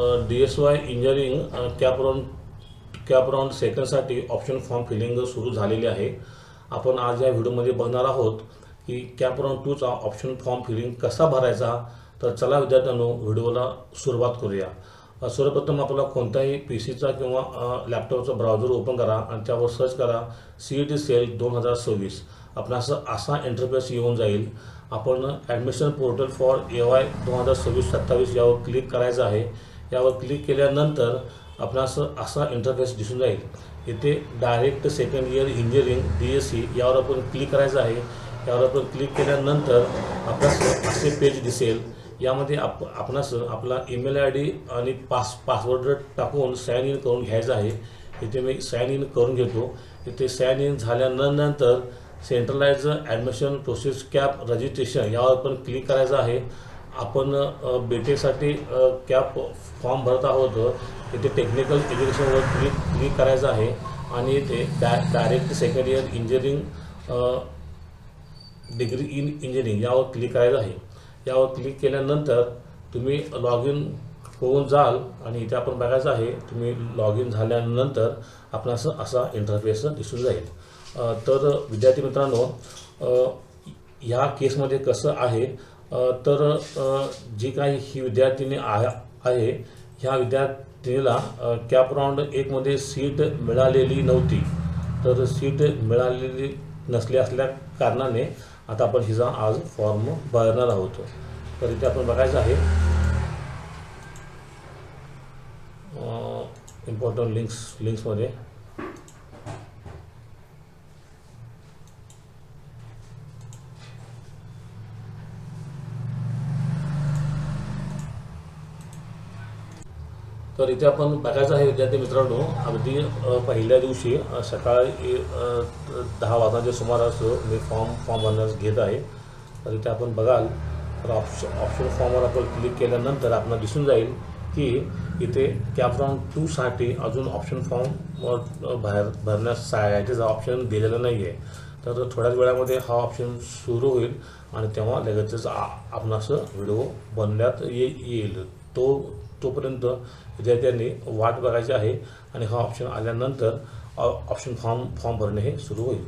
DSY engineering CAP round सेकंडसाठी option form filling सुरू झालेली आहे। आपण आज या व्हिडिओमध्ये बघणार आहोत की कॅप राऊंड 2चा ऑप्शन फॉर्म फिलिंग कसा भरायचा। तर चला विद्यार्थ्यांनो व्हिडिओला सुरुवात करूया। सर्वप्रथम आपला कोणताही पीसीचा किंवा लॅपटॉपचा ब्राउझर ओपन करा आणि त्यावर सर्च करा CET सेल 2026। आपणास असा इंटरफेस येऊन जाईल। आपण ॲडमिशन पोर्टल फॉर AY 2026-27 यावर क्लिक करायचं आहे। यावर क्लिक केल्यानंतर आपणास असा इंटरफेस दिसून जाईल। इथे direct second year engineering BSc यावर आपण क्लिक करायचं आहे। यावर आपण क्लिक केल्यानंतर आपणास असे पेज दिसेल। यामध्ये आपणास आपला ईमेल ID आणि पासवर्ड टाकून साइन इन करून घ्यायचं आहे। इथे मी साइन इन करून घेतो। इथे साइन इन झाल्यानंतर centralize admission process CAP registration यावर पण क्लिक करायचं आहे। आपण BTechसाठी कॅप फॉर्म भरत आहोत। इथे टेक्निकल एज्युकेशनवर क्लिक करायचं आहे आणि इथे direct second year engineering degree in engineering यावर क्लिक करायचं आहे। यावर क्लिक केल्यानंतर तुम्ही लॉग इन होऊन जाल आणि इथे आपण बघायचं आहे। तुम्ही लॉग इन झाल्यानंतर आपणास असा इंटरफेस दिसून जाईल। तर विद्यार्थी मित्रांनो, ह्या केसमध्ये कसं आहे तर जी काही ही विद्यार्थिनी आहे ह्या विद्यार्थिनीला कॅप राऊंड 1मध्ये सीट मिळालेली नव्हती। तर सीट मिळालेली नसली असल्या कारणाने आता आपण हिचा आज फॉर्म भरणार आहोत। तर इथे आपण बघायचं आहे इम्पॉर्टंट लिंक्समध्ये तर इथे आपण बघायचं आहे विद्यार्थी मित्रांनो, अगदी पहिल्या दिवशी सकाळी 10 वाजण्याच्या सुमारास मी फॉर्म भरण्यास घेत आहे। तर इथे आपण बघाल तर ऑप्शन फॉर्मवर आपण क्लिक केल्यानंतर आपल्याला दिसून जाईल की इथे कॅप राऊंड 2साठी अजून ऑप्शन फॉर्म भरण्यास याचा ऑप्शन दिलेला नाही आहे। तर थोड्याच वेळामध्ये हा ऑप्शन सुरू होईल आणि तेव्हा लगेचच आपणास व्हिडिओ बनवण्यात येईल। तोपर्यंत विद्यार्थ्यांनी वाट बघायची आहे आणि हा ऑप्शन आल्यानंतर ऑप्शन फॉर्म भरणे हे सुरू होईल।